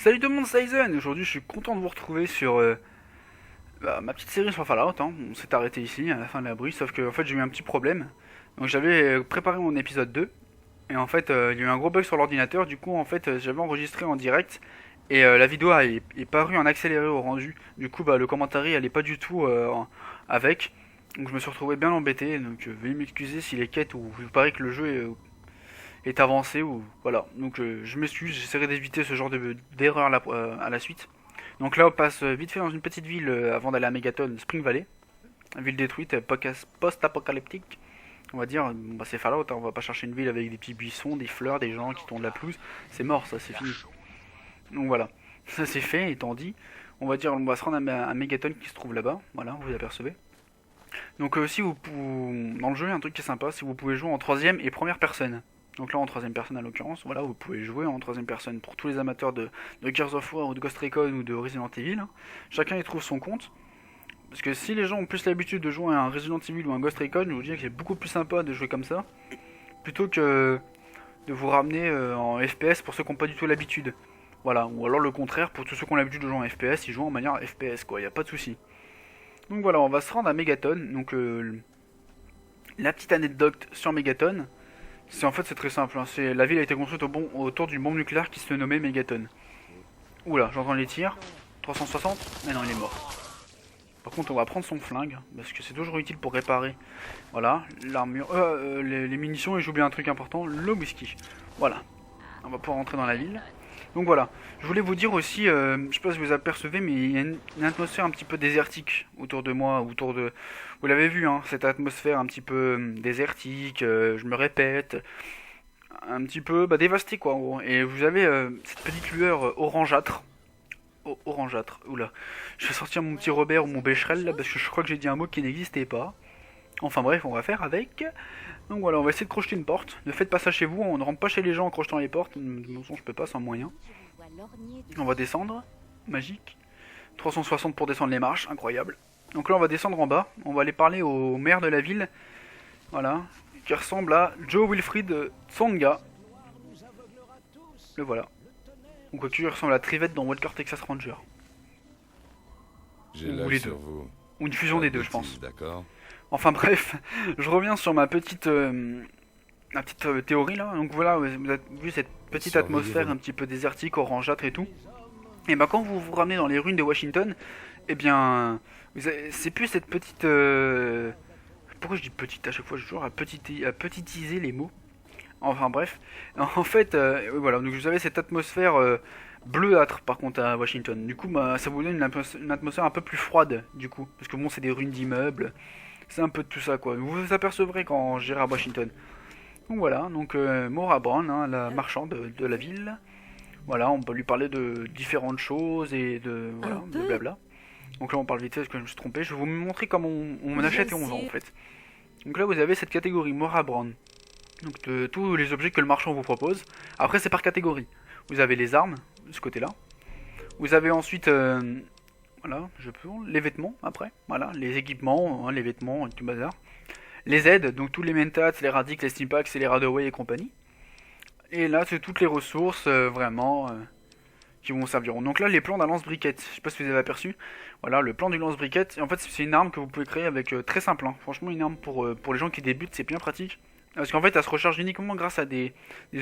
Salut tout le monde, c'est Aizen. Aujourd'hui je suis content de vous retrouver sur ma petite série sur Fallout, hein. On s'est arrêté ici à la fin de la bruit, sauf que en fait j'ai eu un petit problème. Donc j'avais préparé mon épisode 2, et en fait il y a eu un gros bug sur l'ordinateur, du coup en fait j'avais enregistré en direct, et la vidéo est parue en accéléré au rendu. Du coup le commentaire elle est pas du tout avec, donc je me suis retrouvé bien embêté, donc veuillez m'excuser si les quêtes ou il paraît que le jeu est avancé ou voilà. Donc je m'excuse, j'essaierai d'éviter ce genre d'erreur à la suite. Donc là on passe vite fait dans une petite ville avant d'aller à Megaton, Spring Valley, ville détruite, post-apocalyptique. On va dire, bon, bah c'est Fallout, hein, on va pas chercher une ville avec des petits buissons, des fleurs, des gens qui tournent la pelouse, c'est mort, ça c'est fini. Donc voilà, ça c'est fait, étant dit, on va dire, on va se rendre à Megaton qui se trouve là-bas, voilà, vous apercevez. Donc si dans le jeu, il y a un truc qui est sympa, si vous pouvez jouer en troisième et première personne. Donc là en troisième personne à l'occurrence, voilà, vous pouvez jouer en troisième personne pour tous les amateurs de Gears of War ou de Ghost Recon ou de Resident Evil, hein. Chacun y trouve son compte. Parce que si les gens ont plus l'habitude de jouer à un Resident Evil ou un Ghost Recon, je vous dis que c'est beaucoup plus sympa de jouer comme ça, plutôt que de vous ramener en FPS pour ceux qui n'ont pas du tout l'habitude. Voilà, ou alors le contraire, pour tous ceux qui ont l'habitude de jouer en FPS, ils jouent en manière FPS quoi, y a pas de souci. Donc voilà, on va se rendre à Megaton. Donc la petite anecdote sur Megaton, c'est très simple, hein. La ville a été construite autour d'une bombe nucléaire qui se nommait Megaton. Oula, j'entends les tirs. 360. Mais non, il est mort. Par contre, on va prendre son flingue, parce que c'est toujours utile pour réparer. Voilà, l'armure. Les munitions, et j'oublie un truc important, le whisky. Voilà. On va pouvoir rentrer dans la ville. Donc voilà. Je voulais vous dire aussi, je sais pas si vous apercevez, mais il y a une atmosphère un petit peu désertique autour de moi, autour de... Vous l'avez vu, hein, cette atmosphère un petit peu désertique, je me répète, un petit peu dévastée quoi, en gros. Et vous avez cette petite lueur orangeâtre. Orangeâtre, oula. Je vais sortir mon petit Robert ou mon Becherel là, parce que je crois que j'ai dit un mot qui n'existait pas. Enfin bref, on va faire avec. Donc voilà, on va essayer de crocheter une porte. Ne faites pas ça chez vous, on ne rentre pas chez les gens en crochetant les portes. De toute façon, je peux pas sans moyen. On va descendre, magique. 360 pour descendre les marches, incroyable. Donc là, on va descendre en bas. On va aller parler au maire de la ville. Voilà, qui ressemble à Joe Wilfried Tsonga. Le voilà. Ou quoi qu'il ressemble à Trivette dans Walker Texas Ranger. J'ai Ou l'œil les deux. sur vous. Ou une fusion Pas de des deux, je bêtises, pense. d'accord? Enfin bref, je reviens sur ma petite théorie là. Donc voilà, vous avez vu cette petite atmosphère un petit peu désertique, orangeâtre et tout. Et ben quand vous vous ramenez dans les ruines de Washington, eh bien, c'est plus cette petite... Pourquoi je dis petite à chaque fois? Je joue à petitiser les mots. Enfin bref, en fait, voilà, donc vous avez cette atmosphère bleuâtre par contre à Washington. Du coup, ça vous donne une atmosphère un peu plus froide, du coup. Parce que bon, c'est des ruines d'immeubles, c'est un peu de tout ça, quoi. Vous vous apercevrez quand j'irai à Washington. Donc voilà, donc Maura Brown, hein, la marchande de la ville. Voilà, on peut lui parler de différentes choses et de, voilà, de blabla. Donc là, on parle vite fait parce que je me suis trompé. Je vais vous montrer comment on achète et on vend, en fait. Donc là, vous avez cette catégorie Maura Brown. Donc de tous les objets que le marchand vous propose. Après c'est par catégorie. Vous avez les armes, de ce côté-là. Vous avez ensuite, voilà, les vêtements après. Voilà, les équipements, hein, les vêtements, tout bazar. Les aides, donc tous les mentats, les radix, les stimpaks, les radaway et compagnie. Et là c'est toutes les ressources vraiment qui vont servir. Donc là les plans d'un lance-briquette. Je sais pas si vous avez aperçu. Voilà le plan du lance-briquette. En fait c'est une arme que vous pouvez créer avec très simple. Hein. Franchement une arme pour les gens qui débutent c'est bien pratique. Parce qu'en fait, elle se recharge uniquement grâce à des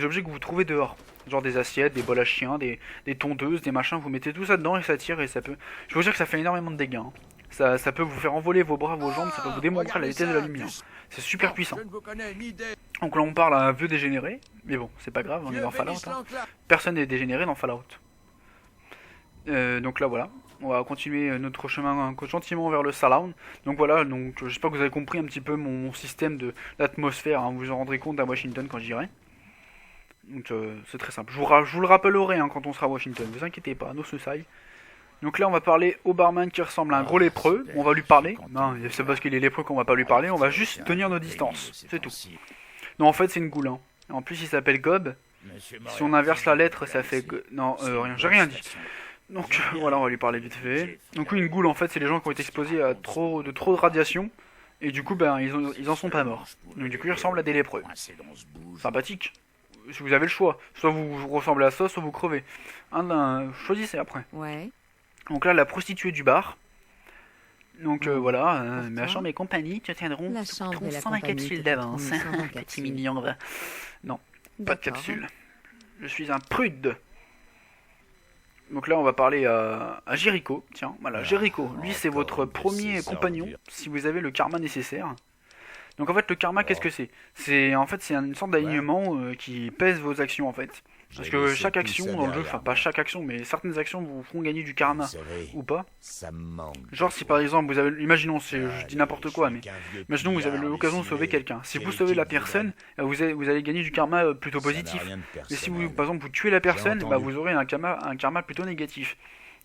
objets que vous trouvez dehors. Genre des assiettes, des bols à chiens, des tondeuses, des machins. Vous mettez tout ça dedans et ça tire et ça peut... Je peux vous dire que ça fait énormément de dégâts, hein. Ça peut vous faire envoler vos bras, vos jambes, ça peut vous démontrer à la vitesse de la lumière. C'est super puissant. Donc là, on parle à un vieux dégénéré. Mais bon, c'est pas grave, on est dans Fallout. Hein. Personne n'est dégénéré dans Fallout. Donc là, voilà. On va continuer notre chemin gentiment vers le Saloon. Donc voilà, donc j'espère que vous avez compris un petit peu mon système de l'atmosphère, hein, vous vous en rendrez compte à Washington quand j'irai. Donc c'est très simple. Je vous le rappellerai hein, quand on sera à Washington, ne vous inquiétez pas, no suicide. Donc là on va parler au barman qui ressemble à un gros lépreux, on va lui parler. Non, c'est parce qu'il est lépreux qu'on va pas lui parler, on va juste tenir nos distances, c'est tout. Non en fait c'est une goule, hein. En plus il s'appelle Gob. Si on inverse la lettre ça fait... Non, rien, j'ai rien dit. Donc voilà, on va lui parler vite fait. Donc oui, une goule en fait, c'est les gens qui ont été exposés à trop de radiation et du coup ben ils en sont pas morts. Donc du coup ils ressemblent à des lépreux. Sympathique. si vous avez le choix. Soit vous ressemblez à ça, soit vous crevez. Choisissez après. Ouais. Donc là, la prostituée du bar. Donc voilà, Pourtant, ma chambre et compagnie te tiendront La chambre et la 120 compagnie capsules te d'avance. coûteront 120 Petit capsules. mignon. Non, pas de D'accord. capsule. Je suis un prude. Donc là, on va parler à Jericho. Tiens, voilà, Jericho. Lui, c'est votre premier compagnon si vous avez le karma nécessaire. Donc en fait, le karma, qu'est-ce que c'est? C'est une sorte d'alignement qui pèse vos actions en fait. Parce que chaque action dans le jeu, enfin pas chaque action, mais certaines actions vous feront gagner du karma ou pas. Ça me manque. Genre si par exemple vous avez, imaginons, je dis n'importe quoi, mais imaginons que vous avez l'occasion de sauver quelqu'un. Si vous sauvez la personne, vous allez gagner du karma plutôt positif. Mais si vous, par exemple, vous tuez la personne, bah, vous aurez un karma plutôt négatif.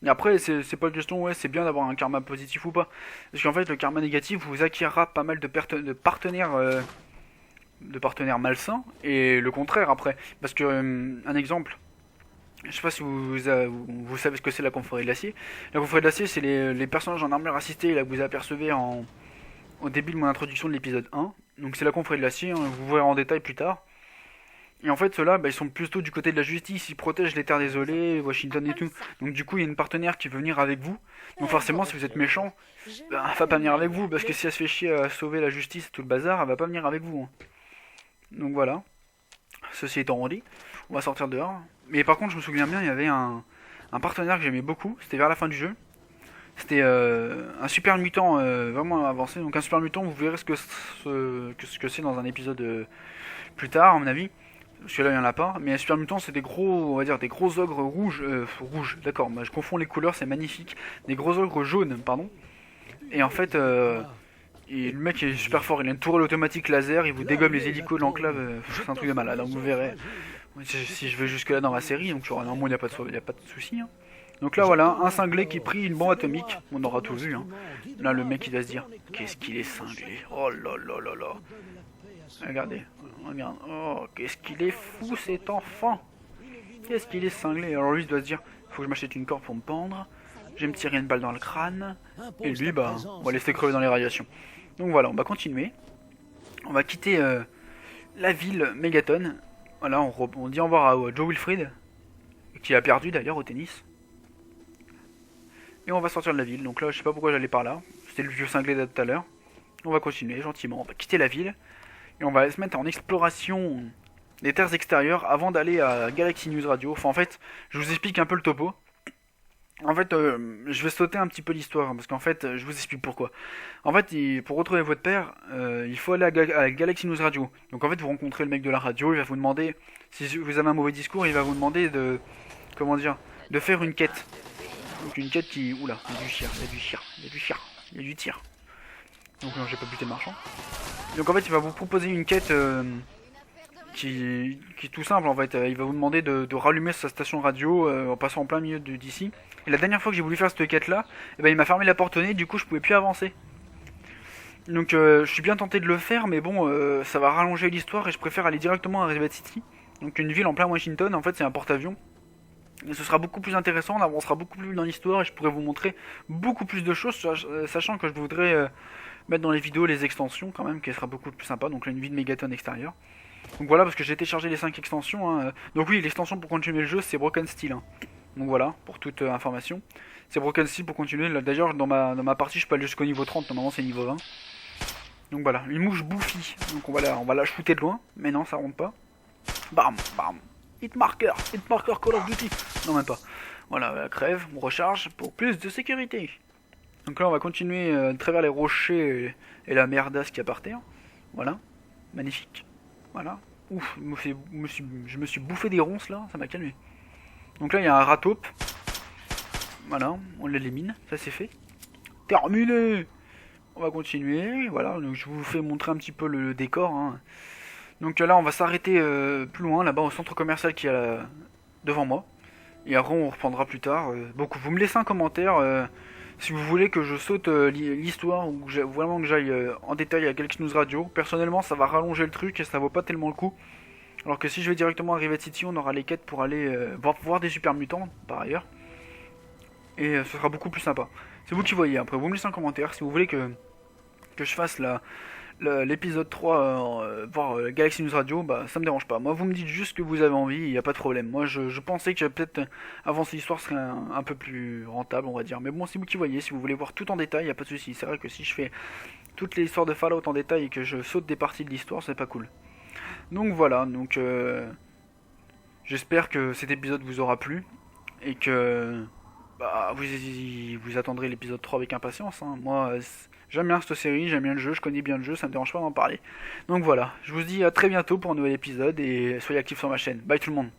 Et après, c'est pas une question, ouais, c'est bien d'avoir un karma positif ou pas. Parce qu'en fait, le karma négatif vous acquérera pas mal de partenaires malsains, et le contraire après. Parce que, un exemple, je sais pas si vous savez ce que c'est la confrérie de l'acier. La confrérie de l'acier, c'est les personnages en armure assistée là, que vous apercevez au début de mon introduction de l'épisode 1. Donc c'est la confrérie de l'acier, hein, vous verrez en détail plus tard. Et en fait, ceux-là, bah, ils sont plutôt du côté de la justice, ils protègent les terres désolées, Washington et tout. Donc du coup, il y a une partenaire qui veut venir avec vous. Donc forcément, si vous êtes méchant, bah, elle va pas venir avec vous, parce que si elle se fait chier à sauver la justice et tout le bazar, elle va pas venir avec vous. Hein. Donc voilà. Ceci étant dit, on va sortir dehors. Mais par contre, je me souviens bien, il y avait un partenaire que j'aimais beaucoup, c'était vers la fin du jeu. C'était un super mutant vraiment avancé. Donc un super mutant, vous verrez ce que c'est dans un épisode plus tard, à mon avis. Parce que là, il n'y en a pas. Mais un super mutant, c'est des gros, on va dire, des gros ogres rouges, d'accord, je confonds les couleurs, c'est magnifique. Des gros ogres jaunes, pardon. Et en fait, le mec est super fort, il a une tourelle automatique laser, il vous dégomme les hélicos de l'enclave, c'est un truc de malade, donc vous verrez. Si je vais jusque là dans la série, donc normalement il n'y a pas de souci. Hein. Donc là voilà, un cinglé qui prie une bombe atomique, on aura tout vu. Hein. Là le mec il va se dire, qu'est-ce qu'il est cinglé, oh là là là là. Regardez, regarde, oh qu'est-ce qu'il est fou cet enfant. Qu'est-ce qu'il est cinglé. Alors lui il doit se dire, faut que je m'achète une corde pour me pendre, je vais me tirer une balle dans le crâne, et lui bah on va laisser crever dans les radiations. Donc voilà, on va continuer. On va quitter la ville Megaton. Voilà, on dit au revoir à Joe Wilfried, qui a perdu d'ailleurs au tennis. Et on va sortir de la ville. Donc là, je sais pas pourquoi j'allais par là. C'était le vieux cinglé de tout à l'heure. On va continuer gentiment. On va quitter la ville. Et on va se mettre en exploration des terres extérieures avant d'aller à Galaxy News Radio. Enfin, en fait, je vous explique un peu le topo. En fait, je vais sauter un petit peu l'histoire, parce qu'en fait, je vous explique pourquoi. En fait, pour retrouver votre père, il faut aller à Galaxy News Radio. Donc en fait, vous rencontrez le mec de la radio, il va vous demander, si vous avez un mauvais discours, il va vous demander de faire une quête. Donc une quête qui, oula, il y a du chien, il y a du tir. Donc non, j'ai pas buté le marchand. Donc en fait, il va vous proposer une quête qui est tout simple en fait. Il va vous demander de rallumer sa station radio en passant en plein milieu d'ici. Et la dernière fois que j'ai voulu faire cette quête là, il m'a fermé la porte au nez, du coup je pouvais plus avancer. Donc je suis bien tenté de le faire, mais bon, ça va rallonger l'histoire et je préfère aller directement à Rivet City. Donc une ville en plein Washington, en fait c'est un porte-avions. Et ce sera beaucoup plus intéressant, on avancera beaucoup plus dans l'histoire et je pourrai vous montrer beaucoup plus de choses, sachant que je voudrais mettre dans les vidéos les extensions quand même, qui sera beaucoup plus sympa. Donc là une ville Megaton extérieure. Donc voilà, parce que j'ai téléchargé les 5 extensions. Hein. Donc oui, l'extension pour continuer le jeu, c'est Broken Steel. Hein. Donc voilà, pour toute information. C'est Broken Steel pour continuer. D'ailleurs, dans ma partie, je peux aller jusqu'au niveau 30. Normalement, c'est niveau 20. Donc voilà, une mouche bouffie. Donc on va la shooter de loin. Mais non, ça rentre pas. Bam, bam. Hit marker Call of Duty. Non, même pas. Voilà, elle crève, on recharge pour plus de sécurité. Donc là, on va continuer à travers les rochers et la merdasse qu'il y a par terre. Voilà, magnifique. Voilà. Ouf, je me suis bouffé des ronces là, ça m'a calmé. Donc là il y a un rat taupe. Voilà, on l'élimine, ça c'est fait. Terminé. On va continuer, voilà, donc je vous fais montrer un petit peu le décor. Hein. Donc là on va s'arrêter plus loin, là-bas au centre commercial qui est devant moi. Et après on reprendra plus tard. Donc vous me laissez un commentaire si vous voulez que je saute l'histoire ou vraiment que j'aille en détail à Galaxy News Radio. Personnellement ça va rallonger le truc et ça vaut pas tellement le coup. Alors que si je vais directement à Rivet City, on aura les quêtes pour aller voir des super mutants par ailleurs. Et ce sera beaucoup plus sympa. C'est vous qui voyez, après vous me laissez un commentaire si vous voulez que que je fasse l'épisode 3, voire Galaxy News Radio, bah ça me dérange pas. Moi, vous me dites juste que vous avez envie, il n'y a pas de problème. Moi, je pensais que peut-être avancer l'histoire serait un peu plus rentable, on va dire. Mais bon, c'est vous qui voyez, si vous voulez voir tout en détail, il n'y a pas de souci. C'est vrai que si je fais toutes les histoires de Fallout en détail et que je saute des parties de l'histoire, c'est pas cool. Donc voilà, donc j'espère que cet épisode vous aura plu et que bah, vous attendrez l'épisode 3 avec impatience. Hein. Moi, j'aime bien cette série, j'aime bien le jeu, je connais bien le jeu, ça me dérange pas d'en parler. Donc voilà, je vous dis à très bientôt pour un nouvel épisode et soyez actifs sur ma chaîne. Bye tout le monde.